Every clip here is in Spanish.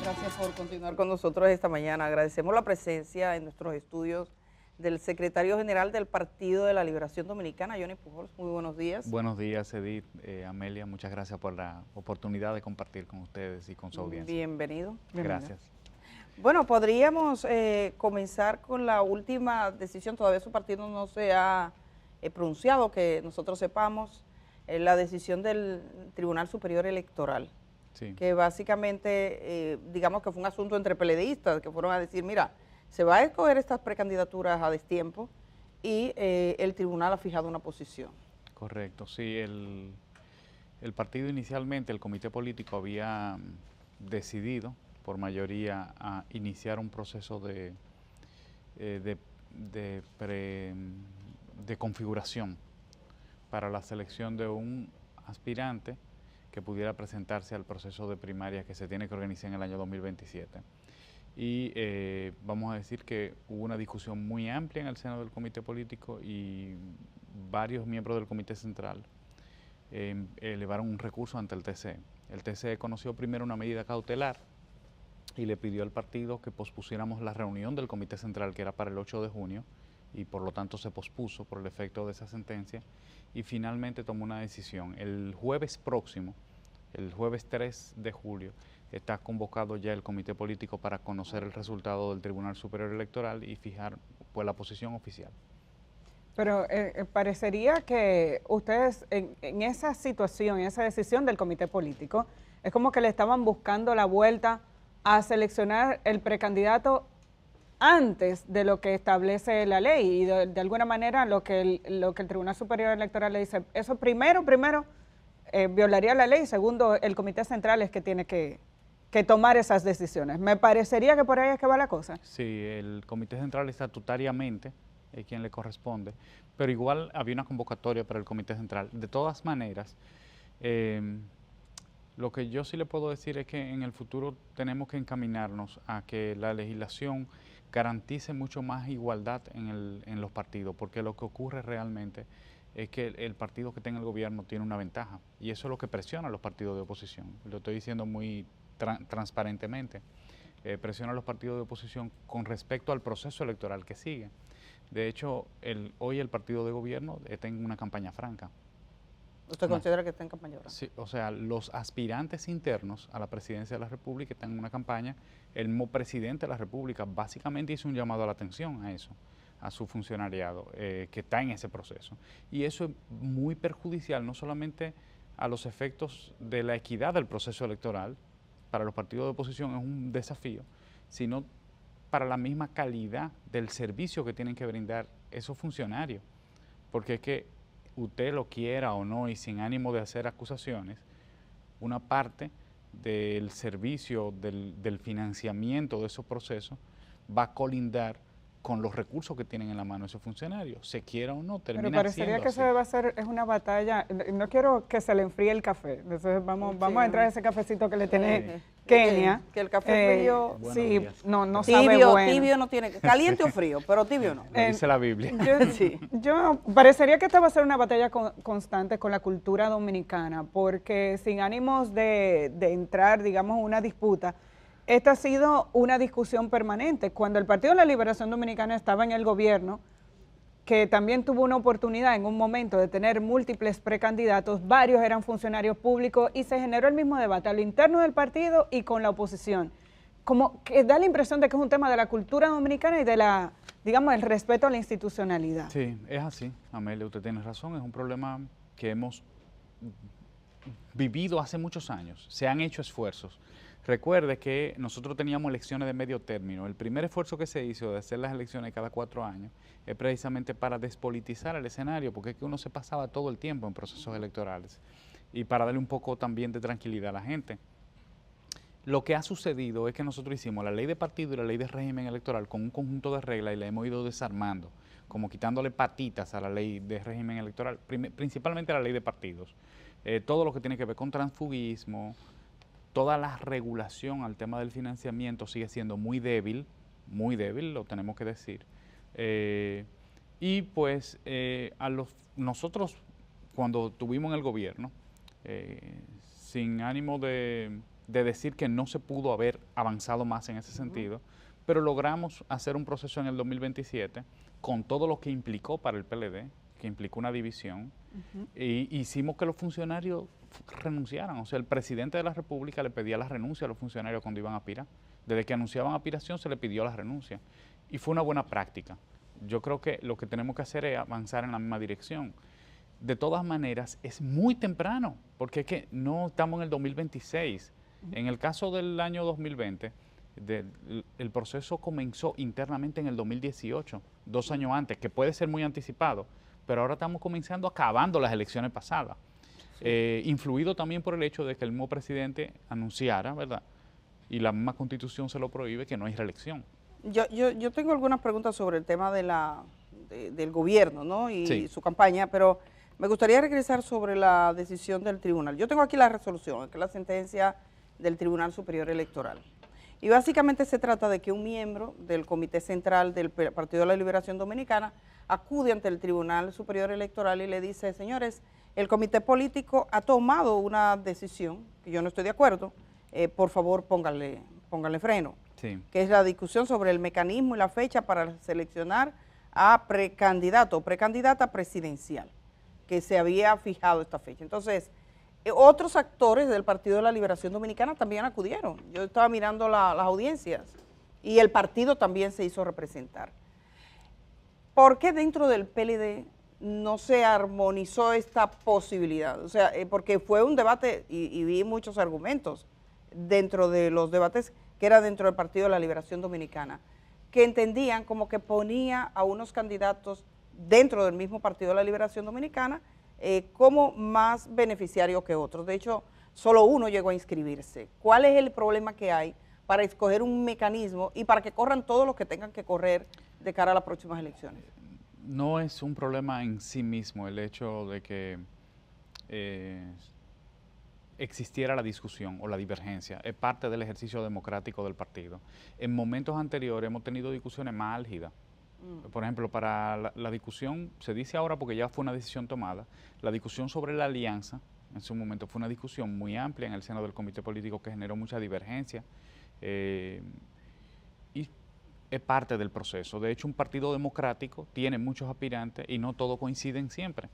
Gracias por continuar con nosotros esta mañana. Agradecemos la presencia en nuestros estudios del secretario general del Partido de la Liberación Dominicana, Johnny Pujols. Muy buenos días. Buenos días, Edith, Amelia. Muchas gracias por la oportunidad de compartir con ustedes y con su audiencia. Bienvenido. Gracias. Bueno, podríamos comenzar con la última decisión. Todavía su partido no se ha pronunciado, que nosotros sepamos, la decisión del Tribunal Superior Electoral. Sí. Que básicamente, digamos que fue un asunto entre peledeístas, que fueron a decir, mira, se va a escoger estas precandidaturas a destiempo y el tribunal ha fijado una posición. Correcto, sí. El partido inicialmente, el comité político, había decidido por mayoría a iniciar un proceso de configuración para la selección de un aspirante que pudiera presentarse al proceso de primaria que se tiene que organizar en el año 2027. Y vamos a decir que hubo una discusión muy amplia en el seno del comité político y varios miembros del comité central elevaron un recurso ante el TCE. El TCE conoció primero una medida cautelar y le pidió al partido que pospusiéramos la reunión del comité central, que era para el 8 de junio, y por lo tanto se pospuso por el efecto de esa sentencia, y finalmente tomó una decisión. El jueves próximo, el jueves 3 de julio, está convocado ya el comité político para conocer el resultado del Tribunal Superior Electoral y fijar pues la posición oficial. Pero parecería que ustedes en esa situación, en esa decisión del comité político, es como que le estaban buscando la vuelta a seleccionar el precandidato antes de lo que establece la ley y de alguna manera lo que el Tribunal Superior Electoral le dice, eso primero violaría la ley, segundo, el Comité Central es que tiene que tomar esas decisiones. Me parecería que por ahí es que va la cosa. Sí, el Comité Central estatutariamente es quien le corresponde, pero igual había una convocatoria para el Comité Central. De todas maneras, lo que yo sí le puedo decir es que en el futuro tenemos que encaminarnos a que la legislación garantice mucho más igualdad en los partidos, porque lo que ocurre realmente es que el partido que tenga el gobierno tiene una ventaja, y eso es lo que presiona a los partidos de oposición. Lo estoy diciendo muy transparentemente. Presiona a los partidos de oposición con respecto al proceso electoral que sigue. De hecho, hoy el partido de gobierno está en una campaña franca. ¿Usted considera que está en campaña franca? Sí, o sea, los aspirantes internos a la presidencia de la República están en una campaña. El mismo presidente de la República básicamente hizo un llamado a la atención a eso, a su funcionariado que está en ese proceso. Y eso es muy perjudicial no solamente a los efectos de la equidad del proceso electoral, para los partidos de oposición es un desafío, sino para la misma calidad del servicio que tienen que brindar esos funcionarios. Porque es que usted lo quiera o no y sin ánimo de hacer acusaciones, una parte del servicio, del financiamiento de esos procesos va a colindar con los recursos que tienen en la mano esos funcionarios, se quiera o no, termina siendo así. Pero parecería que se va a hacer, es una batalla, no quiero que se le enfríe el café, entonces vamos a entrar a ese cafecito que le tiene Kenia. Que el café frío, sí, no tibio, sabe bueno. Tibio no tiene, caliente o frío, pero tibio no. Lo dice la Biblia. Yo parecería que esta va a ser una batalla constante con la cultura dominicana, porque sin ánimos de entrar, digamos, una disputa, esta ha sido una discusión permanente. Cuando el Partido de la Liberación Dominicana estaba en el gobierno, que también tuvo una oportunidad en un momento de tener múltiples precandidatos, varios eran funcionarios públicos y se generó el mismo debate a lo interno del partido y con la oposición. Como que da la impresión de que es un tema de la cultura dominicana y de la, digamos, el respeto a la institucionalidad. Sí, es así, Amelia, usted tiene razón, es un problema que hemos vivido hace muchos años, se han hecho esfuerzos. Recuerde que nosotros teníamos elecciones de medio término. El primer esfuerzo que se hizo de hacer las elecciones cada 4 años es precisamente para despolitizar el escenario, porque es que uno se pasaba todo el tiempo en procesos electorales y para darle un poco también de tranquilidad a la gente. Lo que ha sucedido es que nosotros hicimos la ley de partido y la ley de régimen electoral con un conjunto de reglas y la hemos ido desarmando, como quitándole patitas a la ley de régimen electoral, principalmente a la ley de partidos. Todo lo que tiene que ver con transfugismo, toda la regulación al tema del financiamiento sigue siendo muy débil, lo tenemos que decir. Y pues nosotros cuando estuvimos en el gobierno, sin ánimo de de decir que no se pudo haber avanzado más en ese sentido, pero logramos hacer un proceso en el 2027 con todo lo que implicó para el PLD, que implicó una división, y hicimos que los funcionarios renunciaran. O sea, el presidente de la República le pedía la renuncia a los funcionarios cuando iban a aspirar. Desde que anunciaban aspiración se le pidió la renuncia. Y fue una buena práctica. Yo creo que lo que tenemos que hacer es avanzar en la misma dirección. De todas maneras, es muy temprano, porque es que no estamos en el 2026. En el caso del año 2020, el proceso comenzó internamente en el 2018, 2 años antes, que puede ser muy anticipado, pero ahora estamos comenzando acabando las elecciones pasadas. Influido también por el hecho de que el mismo presidente anunciara, ¿verdad? Y la misma Constitución se lo prohíbe, que no hay reelección. Yo tengo algunas preguntas sobre el tema del gobierno, ¿no? Y Sí. su campaña, pero me gustaría regresar sobre la decisión del tribunal. Yo tengo aquí la resolución, que es la sentencia del Tribunal Superior Electoral. Y básicamente se trata de que un miembro del Comité Central del Partido de la Liberación Dominicana acude ante el Tribunal Superior Electoral y le dice, señores, el comité político ha tomado una decisión, que yo no estoy de acuerdo, por favor pónganle freno, Sí. que es la discusión sobre el mecanismo y la fecha para seleccionar a precandidato o precandidata presidencial, que se había fijado esta fecha. Entonces, otros actores del Partido de la Liberación Dominicana también acudieron. Yo estaba mirando las audiencias y el partido también se hizo representar. ¿Por qué dentro del PLD no se armonizó esta posibilidad? O sea, porque fue un debate y vi muchos argumentos dentro de los debates que era dentro del Partido de la Liberación Dominicana, que entendían como que ponía a unos candidatos dentro del mismo Partido de la Liberación Dominicana como más beneficiarios que otros. De hecho, solo uno llegó a inscribirse. ¿Cuál es el problema que hay para escoger un mecanismo y para que corran todos los que tengan que correr de cara a las próximas elecciones? No es un problema en sí mismo el hecho de que existiera la discusión o la divergencia. Es parte del ejercicio democrático del partido. En momentos anteriores hemos tenido discusiones más álgidas. Por ejemplo, para la discusión, se dice ahora porque ya fue una decisión tomada, la discusión sobre la alianza, en su momento fue una discusión muy amplia en el seno del comité político que generó mucha divergencia y es parte del proceso. De hecho, un partido democrático tiene muchos aspirantes y no todos coinciden siempre.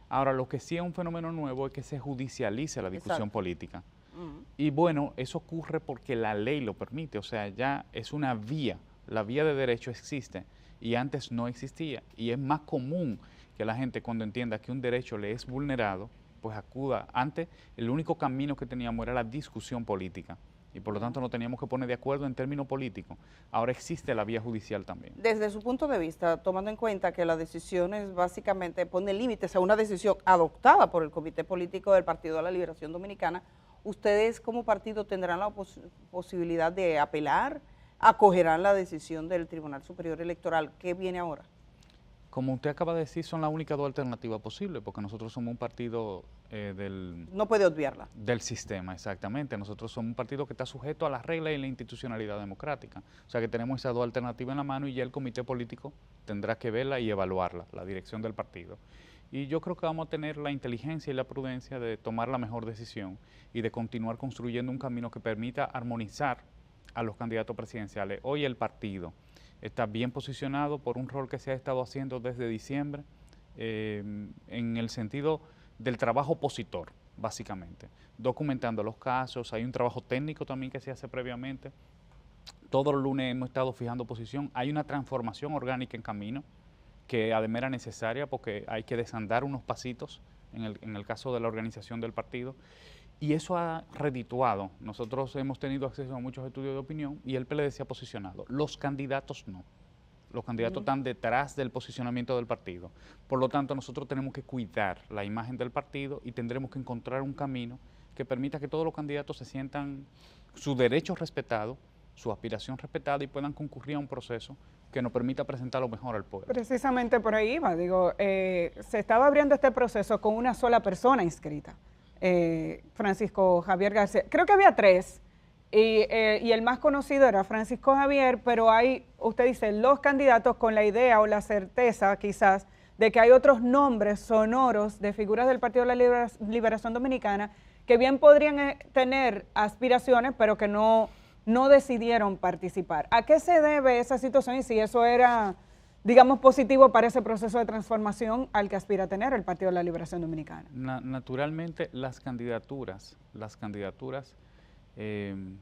Ahora, lo que sí es un fenómeno nuevo es que se judicialice la discusión política. Y bueno, eso ocurre porque la ley lo permite, o sea, ya es una vía, la vía de derecho existe y antes no existía. Y es más común que la gente cuando entienda que un derecho le es vulnerado, pues acuda. Antes el único camino que teníamos era la discusión política y por lo tanto no teníamos que poner de acuerdo en términos políticos. Ahora existe la vía judicial también. Desde su punto de vista, tomando en cuenta que las decisiones básicamente ponen límites a una decisión adoptada por el Comité Político del Partido de la Liberación Dominicana, ¿ustedes como partido tendrán la posibilidad de apelar? ¿Acogerán la decisión del Tribunal Superior Electoral? ¿Qué viene ahora? Como usted acaba de decir, son las únicas dos alternativas posibles, porque nosotros somos un partido No puede obviarla. del sistema, exactamente. Nosotros somos un partido que está sujeto a las reglas y la institucionalidad democrática. O sea que tenemos esas dos alternativas en la mano y ya el comité político tendrá que verla y evaluarla, la dirección del partido. Y yo creo que vamos a tener la inteligencia y la prudencia de tomar la mejor decisión y de continuar construyendo un camino que permita armonizar a los candidatos presidenciales. Hoy el partido está bien posicionado por un rol que se ha estado haciendo desde diciembre en el sentido del trabajo opositor, básicamente, documentando los casos. Hay un trabajo técnico también que se hace previamente. Todos los lunes hemos estado fijando posición. Hay una transformación orgánica en camino que además era necesaria porque hay que desandar unos pasitos en el caso de la organización del partido. Y eso ha redituado. Nosotros hemos tenido acceso a muchos estudios de opinión y el PLD se ha posicionado. Los candidatos no. Los candidatos están detrás del posicionamiento del partido. Por lo tanto, nosotros tenemos que cuidar la imagen del partido y tendremos que encontrar un camino que permita que todos los candidatos se sientan su derecho respetado, su aspiración respetada y puedan concurrir a un proceso que nos permita presentar lo mejor al pueblo. Precisamente por ahí iba. Digo, se estaba abriendo este proceso con una sola persona inscrita. Francisco Javier García. Creo que había 3 y el más conocido era Francisco Javier, pero hay, usted dice, los candidatos con la idea o la certeza quizás de que hay otros nombres sonoros de figuras del Partido de la Liberación Dominicana que bien podrían tener aspiraciones, pero que no decidieron participar. ¿A qué se debe esa situación y si eso era, digamos, positivo para ese proceso de transformación al que aspira a tener el Partido de la Liberación Dominicana? Naturalmente, las candidaturas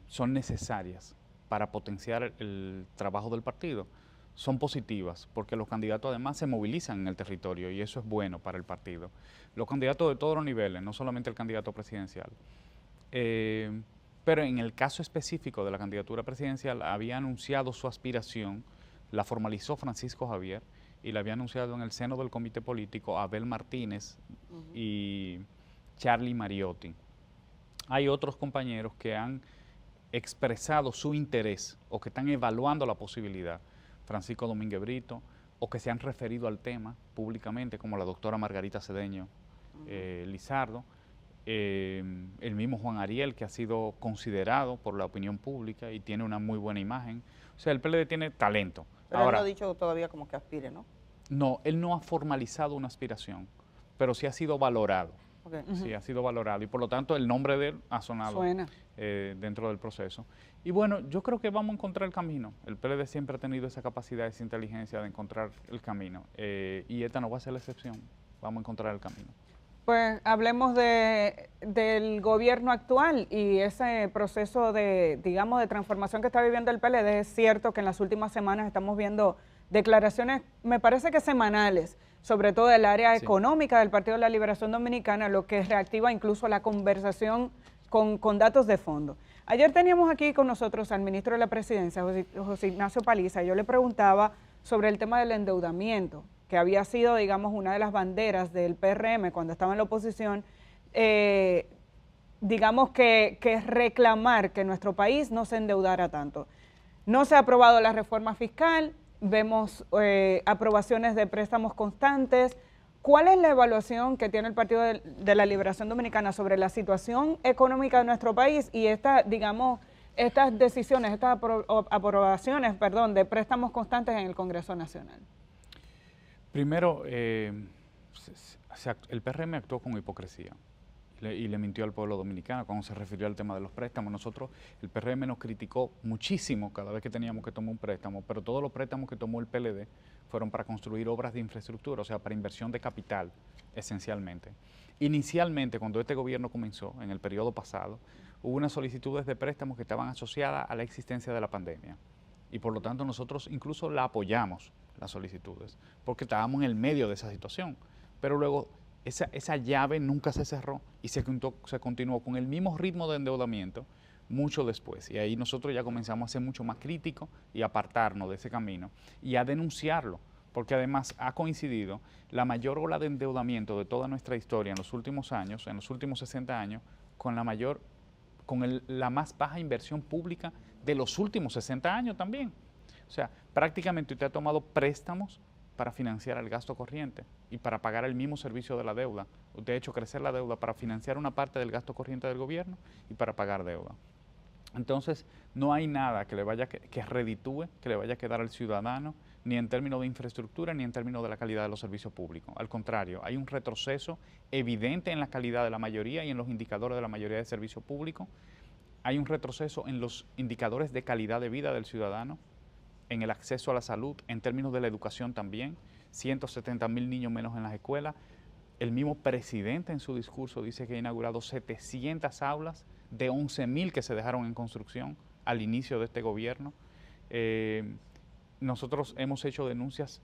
son necesarias para potenciar el trabajo del partido. Son positivas porque los candidatos además se movilizan en el territorio y eso es bueno para el partido. Los candidatos de todos los niveles, no solamente el candidato presidencial. Pero en el caso específico de la candidatura presidencial había anunciado su aspiración, la formalizó Francisco Javier y la había anunciado en el seno del comité político Abel Martínez y Charlie Mariotti. Hay otros compañeros que han expresado su interés o que están evaluando la posibilidad, Francisco Domínguez Brito, o que se han referido al tema públicamente, como la doctora Margarita Cedeño Lizardo, el mismo Juan Ariel, que ha sido considerado por la opinión pública y tiene una muy buena imagen. O sea, el PLD tiene talento. Pero él no ha dicho todavía como que aspire, ¿no? No, él no ha formalizado una aspiración, pero sí ha sido valorado. Okay. Sí, ha sido valorado y por lo tanto el nombre de él ha sonado dentro del proceso. Y bueno, yo creo que vamos a encontrar el camino. El PLD siempre ha tenido esa capacidad, esa inteligencia de encontrar el camino y esta no va a ser la excepción. Vamos a encontrar el camino. Pues hablemos del gobierno actual y ese proceso de, digamos, de transformación que está viviendo el PLD. Es cierto que en las últimas semanas estamos viendo declaraciones, me parece que semanales, sobre todo del área económica del Partido de la Liberación Dominicana, lo que reactiva incluso la conversación con datos de fondo. Ayer teníamos aquí con nosotros al ministro de la Presidencia, José Ignacio Paliza, y yo le preguntaba sobre el tema del endeudamiento, que había sido, digamos, una de las banderas del PRM cuando estaba en la oposición, digamos que reclamar que nuestro país no se endeudara tanto. No se ha aprobado la reforma fiscal, vemos aprobaciones de préstamos constantes. ¿Cuál es la evaluación que tiene el Partido de la Liberación Dominicana sobre la situación económica de nuestro país y estas decisiones, estas aprobaciones, de préstamos constantes en el Congreso Nacional? Primero, el PRM actuó con hipocresía y le mintió al pueblo dominicano cuando se refirió al tema de los préstamos. Nosotros, el PRM nos criticó muchísimo cada vez que teníamos que tomar un préstamo, pero todos los préstamos que tomó el PLD fueron para construir obras de infraestructura, o sea, para inversión de capital, esencialmente. Inicialmente, cuando este gobierno comenzó, en el periodo pasado, hubo unas solicitudes de préstamos que estaban asociadas a la existencia de la pandemia. Y por lo tanto nosotros incluso la apoyamos, las solicitudes, porque estábamos en el medio de esa situación. Pero luego esa llave nunca se cerró y se continuó con el mismo ritmo de endeudamiento mucho después. Y ahí nosotros ya comenzamos a ser mucho más críticos y apartarnos de ese camino y a denunciarlo, porque además ha coincidido la mayor ola de endeudamiento de toda nuestra historia en los últimos años, en los últimos 60 años, con la más baja inversión pública de los últimos 60 años también. O sea, prácticamente usted ha tomado préstamos para financiar el gasto corriente y para pagar el mismo servicio de la deuda. Usted ha hecho crecer la deuda para financiar una parte del gasto corriente del gobierno y para pagar deuda. Entonces, no hay nada que reditúe, que le vaya a quedar al ciudadano, ni en términos de infraestructura, ni en términos de la calidad de los servicios públicos. Al contrario, hay un retroceso evidente en la calidad de la mayoría y en los indicadores de la mayoría de servicios públicos. Hay un retroceso en los indicadores de calidad de vida del ciudadano, en el acceso a la salud, en términos de la educación también, 170,000 niños menos en las escuelas. El mismo presidente en su discurso dice que ha inaugurado 700 aulas de 11,000 que se dejaron en construcción al inicio de este gobierno. Nosotros hemos hecho denuncias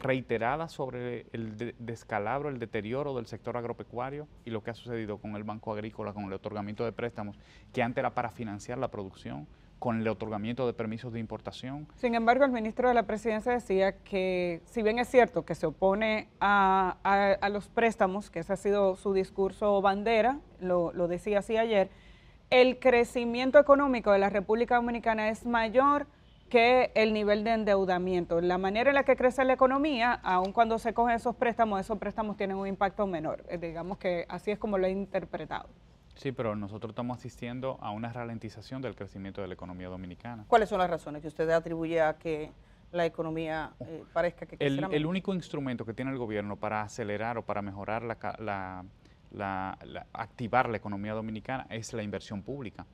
reiteradas sobre el descalabro, el deterioro del sector agropecuario y lo que ha sucedido con el Banco Agrícola, con el otorgamiento de préstamos, que antes era para financiar la producción, con el otorgamiento de permisos de importación. Sin embargo, el ministro de la Presidencia decía que, si bien es cierto que se opone a los préstamos, que ese ha sido su discurso bandera, lo decía así ayer, el crecimiento económico de la República Dominicana es mayor que el nivel de endeudamiento. La manera en la que crece la economía, aun cuando se cogen esos préstamos tienen un impacto menor. Digamos que así es como lo he interpretado. Sí, pero nosotros estamos asistiendo a una ralentización del crecimiento de la economía dominicana. ¿Cuáles son las razones que usted atribuye a que la economía parezca que crecerá menos? El único instrumento que tiene el gobierno para acelerar o para mejorar activar la economía dominicana es la inversión pública.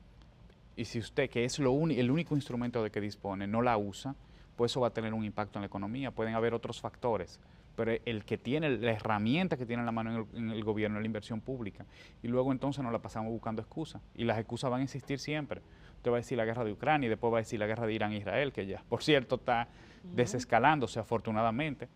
Y si usted, que es el único instrumento de que dispone, no la usa, pues eso va a tener un impacto en la economía. Pueden haber otros factores, pero el que tiene, la herramienta que tiene en la mano en el gobierno es la inversión pública. Y luego entonces nos la pasamos buscando excusas. Y las excusas van a existir siempre. Usted va a decir la guerra de Ucrania y después va a decir la guerra de Irán-Israel, que ya, por cierto, está desescalándose afortunadamente.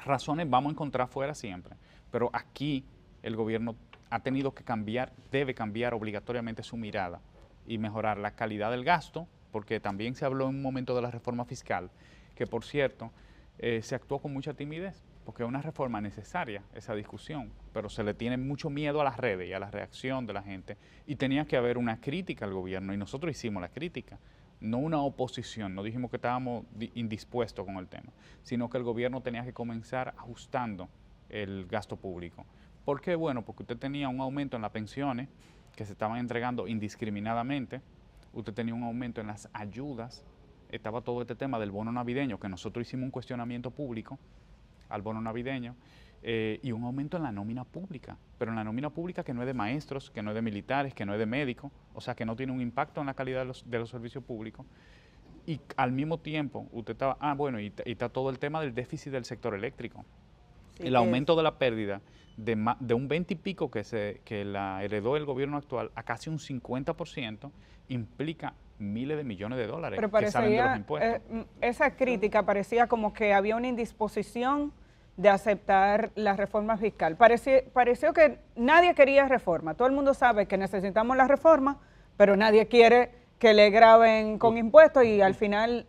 Razones vamos a encontrar fuera siempre. Pero aquí el gobierno ha tenido que cambiar, debe cambiar obligatoriamente su mirada y mejorar la calidad del gasto, porque también se habló en un momento de la reforma fiscal, que por cierto, se actuó con mucha timidez, porque es una reforma necesaria, esa discusión, pero se le tiene mucho miedo a las redes y a la reacción de la gente, y tenía que haber una crítica al gobierno, y nosotros hicimos la crítica, no una oposición, no dijimos que estábamos indispuestos con el tema, sino que el gobierno tenía que comenzar ajustando el gasto público. ¿Por qué? Bueno, porque usted tenía un aumento en las pensiones, que se estaban entregando indiscriminadamente, usted tenía un aumento en las ayudas, estaba todo este tema del bono navideño, que nosotros hicimos un cuestionamiento público al bono navideño, y un aumento en la nómina pública, pero en la nómina pública que no es de maestros, que no es de militares, que no es de médicos, o sea que no tiene un impacto en la calidad de los servicios públicos. Y al mismo tiempo, usted estaba, bueno, y está todo el tema del déficit del sector eléctrico. Sí, el aumento de la pérdida de un 20 y pico que la heredó el gobierno actual a casi un 50% implica miles de millones de dólares que salen de los impuestos. Esa crítica parecía como que había una indisposición de aceptar la reforma fiscal. Pareció que nadie quería reforma. Todo el mundo sabe que necesitamos la reforma, pero nadie quiere que le graben con impuestos y al final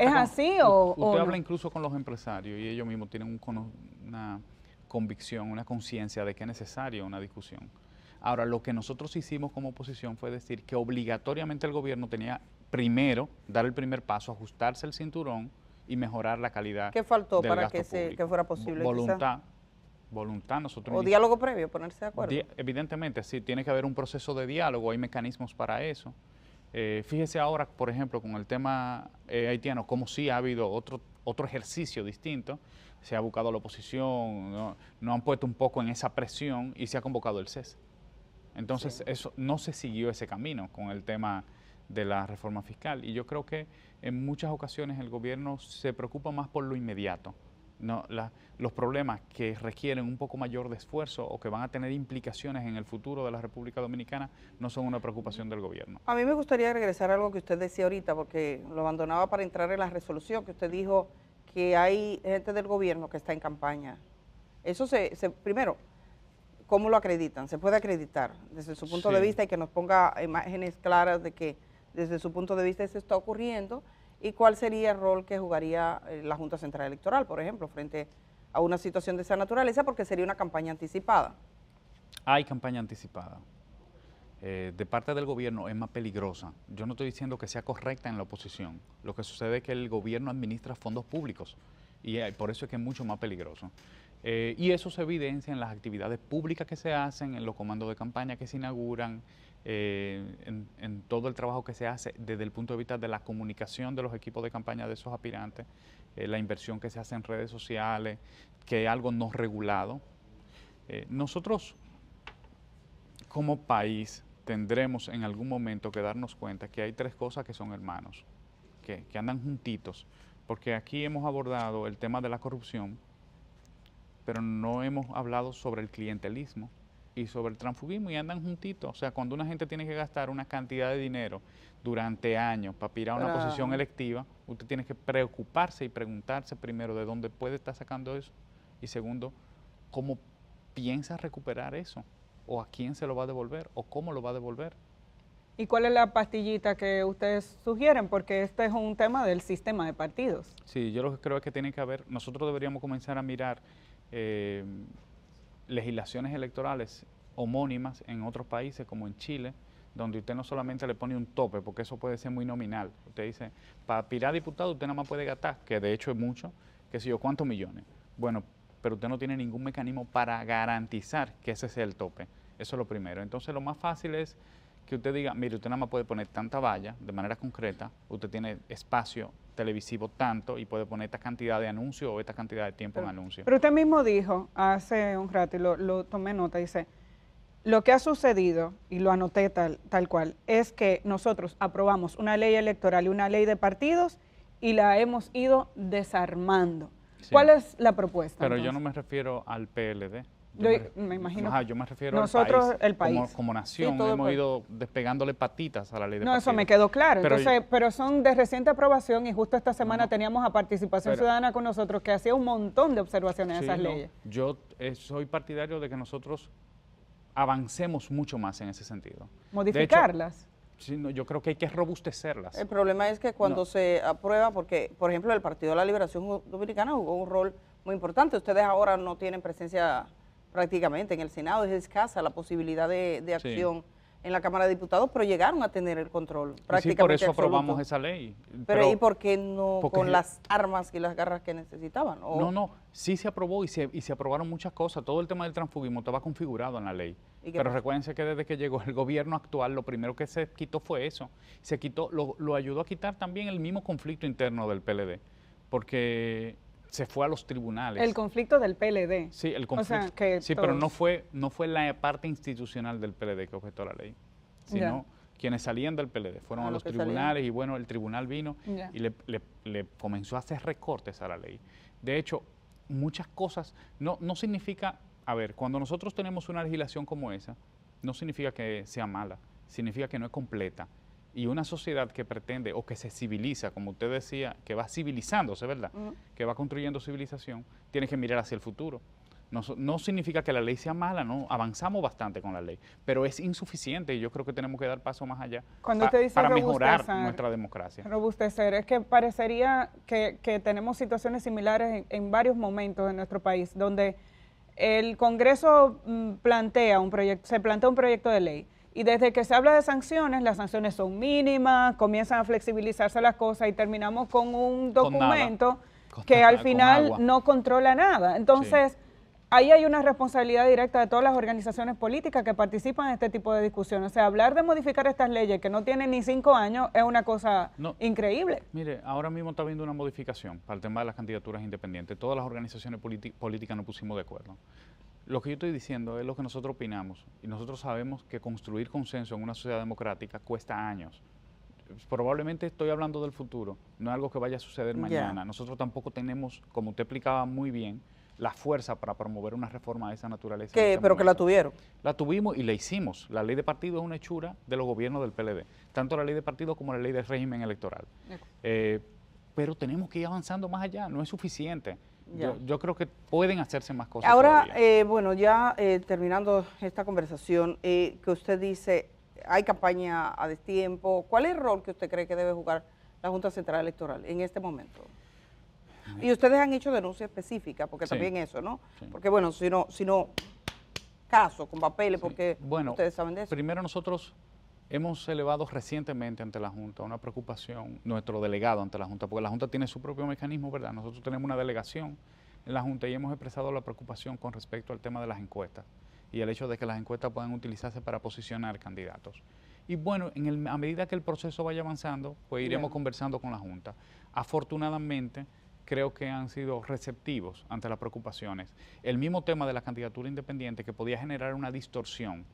¿es así o usted no? habla incluso con los empresarios y ellos mismos tienen una convicción, una conciencia de que es necesaria una discusión. Ahora, lo que nosotros hicimos como oposición fue decir que obligatoriamente el gobierno tenía primero dar el primer paso, ajustarse el cinturón y mejorar la calidad. ¿Qué faltó del para gasto que fuera posible? Voluntad. Nosotros o diálogo previo, ponerse de acuerdo. Evidentemente, sí, tiene que haber un proceso de diálogo, hay mecanismos para eso. Fíjese ahora, por ejemplo, con el tema haitiano, como sí ha habido otro ejercicio distinto, se ha buscado a la oposición, no han puesto un poco en esa presión y se ha convocado el cese. Entonces, eso no se siguió ese camino con el tema de la reforma fiscal. Y yo creo que en muchas ocasiones el gobierno se preocupa más por lo inmediato. Los problemas que requieren un poco mayor de esfuerzo o que van a tener implicaciones en el futuro de la República Dominicana no son una preocupación del gobierno. A mí me gustaría regresar a algo que usted decía ahorita, porque lo abandonaba para entrar en la resolución, que usted dijo que hay gente del gobierno que está en campaña. Eso primero, ¿cómo lo acreditan? ¿Se puede acreditar desde su punto de vista y que nos ponga imágenes claras de que desde su punto de vista eso está ocurriendo? ¿Y cuál sería el rol que jugaría la Junta Central Electoral, por ejemplo, frente a una situación de esa naturaleza? Porque sería una campaña anticipada. Hay campaña anticipada. De parte del gobierno es más peligrosa. Yo no estoy diciendo que sea correcta en la oposición. Lo que sucede es que el gobierno administra fondos públicos y por eso es que es mucho más peligroso. Y eso se evidencia en las actividades públicas que se hacen, en los comandos de campaña que se inauguran, en todo el trabajo que se hace desde el punto de vista de la comunicación de los equipos de campaña de esos aspirantes, la inversión que se hace en redes sociales, que es algo no regulado. Nosotros, como país, tendremos en algún momento que darnos cuenta que hay tres cosas que son hermanos, que andan juntitos, porque aquí hemos abordado el tema de la corrupción, pero no hemos hablado sobre el clientelismo y sobre el transfugismo y andan juntitos. O sea, cuando una gente tiene que gastar una cantidad de dinero durante años para aspirar a una posición electiva, usted tiene que preocuparse y preguntarse primero de dónde puede estar sacando eso y segundo, cómo piensa recuperar eso o a quién se lo va a devolver o cómo lo va a devolver. ¿Y cuál es la pastillita que ustedes sugieren? Porque este es un tema del sistema de partidos. Sí, yo lo que creo es que tiene que haber, nosotros deberíamos comenzar a mirar legislaciones electorales homónimas en otros países como en Chile, donde usted no solamente le pone un tope, porque eso puede ser muy nominal. Usted dice, para aspirar a diputado usted nada más puede gastar, que de hecho es mucho, qué sé yo, ¿cuántos millones? Bueno, pero usted no tiene ningún mecanismo para garantizar que ese sea el tope. Eso es lo primero. Entonces lo más fácil es que usted diga, mire, usted nada más puede poner tanta valla de manera concreta, usted tiene espacio televisivo tanto y puede poner esta cantidad de anuncios o esta cantidad de tiempo en anuncios. Pero usted mismo dijo hace un rato, y lo tomé nota, dice, lo que ha sucedido, y lo anoté tal cual, es que nosotros aprobamos una ley electoral y una ley de partidos y la hemos ido desarmando. Sí. ¿Cuál es la propuesta? Pero entonces? yo no me refiero al PLD. Me imagino. Ajá, yo me refiero nosotros, al país. Como nación, sí, hemos ido despegándole patitas a la ley de No, partidos. eso me quedó claro. Entonces, pero son de reciente aprobación y justo esta semana teníamos a Participación Ciudadana con nosotros que hacía un montón de observaciones de esas leyes. Yo soy partidario de que nosotros avancemos mucho más en ese sentido. ¿Modificarlas? Sí, no, yo creo que hay que robustecerlas. El problema es que cuando se aprueba, porque, por ejemplo, el Partido de la Liberación Dominicana jugó un rol muy importante. Ustedes ahora no tienen presencia prácticamente en el Senado, es escasa la posibilidad de acción en la Cámara de Diputados, pero llegaron a tener el control prácticamente sí, por eso absoluto. aprobamos esa ley. Pero ¿y por qué no con las armas y las garras que necesitaban? ¿O? No, sí se aprobó y se aprobaron muchas cosas. Todo el tema del transfugismo estaba configurado en la ley. Pero recuérdense que desde que llegó el gobierno actual, lo primero que se quitó fue eso. Se quitó, lo ayudó a quitar también el mismo conflicto interno del PLD, porque se fue a los tribunales. El conflicto del PLD. Sí, el conflicto. O sea, que sí, pero no fue la parte institucional del PLD que objetó la ley, sino quienes salían del PLD fueron a los tribunales y bueno, el tribunal vino y le comenzó a hacer recortes a la ley. De hecho, muchas cosas, no significa, a ver, cuando nosotros tenemos una legislación como esa, no significa que sea mala, significa que no es completa. Y una sociedad que pretende o que se civiliza, como usted decía, que va civilizándose, ¿verdad? Que va construyendo civilización, tiene que mirar hacia el futuro. No significa que la ley sea mala, no, avanzamos bastante con la ley, pero es insuficiente y yo creo que tenemos que dar paso más allá para mejorar nuestra democracia. Robustecer, es que parecería que tenemos situaciones similares en varios momentos en nuestro país, donde el Congreso plantea un proyecto de ley. Y desde que se habla de sanciones, las sanciones son mínimas, comienzan a flexibilizarse las cosas y terminamos con un documento que al final no controla nada. Entonces, ahí hay una responsabilidad directa de todas las organizaciones políticas que participan en este tipo de discusiones. O sea, hablar de modificar estas leyes que no tienen ni 5 años es una cosa increíble. Mire, ahora mismo está habiendo una modificación para el tema de las candidaturas independientes. Todas las organizaciones políticas nos pusimos de acuerdo. Lo que yo estoy diciendo es lo que nosotros opinamos y nosotros sabemos que construir consenso en una sociedad democrática cuesta años. Probablemente estoy hablando del futuro, no es algo que vaya a suceder mañana. Nosotros tampoco tenemos, como usted explicaba muy bien, la fuerza para promover una reforma de esa naturaleza. Pero que la tuvieron. La tuvimos y la hicimos. La ley de partido es una hechura de los gobiernos del PLD, tanto la ley de partido como la ley del régimen electoral. Pero tenemos que ir avanzando más allá, no es suficiente. Yo creo que pueden hacerse más cosas. Ahora, bueno, ya terminando esta conversación, que usted dice, hay campaña a destiempo, ¿cuál es el rol que usted cree que debe jugar la Junta Central Electoral en este momento? Y ustedes han hecho denuncia específica, porque también eso, ¿no? Porque bueno, si no caso con papeles, porque ustedes saben de eso. Primero nosotros hemos elevado recientemente ante la Junta una preocupación, nuestro delegado ante la Junta, porque la Junta tiene su propio mecanismo, ¿verdad? Nosotros tenemos una delegación en la Junta y hemos expresado la preocupación con respecto al tema de las encuestas y el hecho de que las encuestas puedan utilizarse para posicionar candidatos. Y bueno, a medida que el proceso vaya avanzando, pues iremos conversando con la Junta. Afortunadamente, creo que han sido receptivos ante las preocupaciones. El mismo tema de la candidatura independiente que podía generar una distorsión,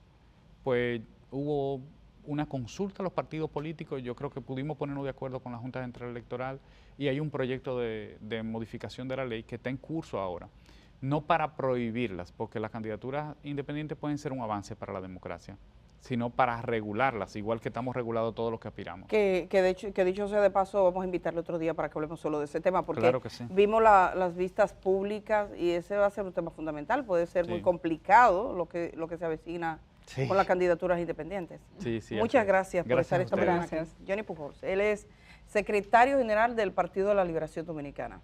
pues hubo una consulta a los partidos políticos y yo creo que pudimos ponernos de acuerdo con la Junta Central Electoral y hay un proyecto de modificación de la ley que está en curso ahora. No para prohibirlas, porque las candidaturas independientes pueden ser un avance para la democracia, sino para regularlas, igual que estamos regulados todos los que aspiramos. Que dicho sea de paso, vamos a invitarle otro día para que hablemos solo de ese tema, porque claro que sí. Vimos las vistas públicas y ese va a ser un tema fundamental, puede ser muy complicado lo que se avecina con las candidaturas independientes. Muchas gracias por estar esta mañana aquí. Johnny Pujols, él es secretario general del Partido de la Liberación Dominicana.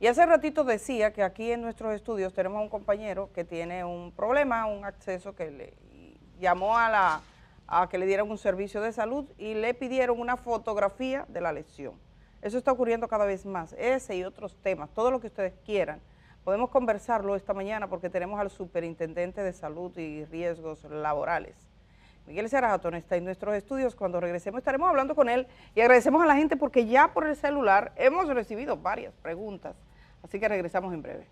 Y hace ratito decía que aquí en nuestros estudios tenemos un compañero que tiene un problema, un acceso que le llamó a que le dieran un servicio de salud y le pidieron una fotografía de la lesión. Eso está ocurriendo cada vez más, ese y otros temas, todo lo que ustedes quieran. Podemos conversarlo esta mañana porque tenemos al superintendente de salud y riesgos laborales. Miguel Sarahatón está en nuestros estudios. Cuando regresemos estaremos hablando con él y agradecemos a la gente porque ya por el celular hemos recibido varias preguntas. Así que regresamos en breve.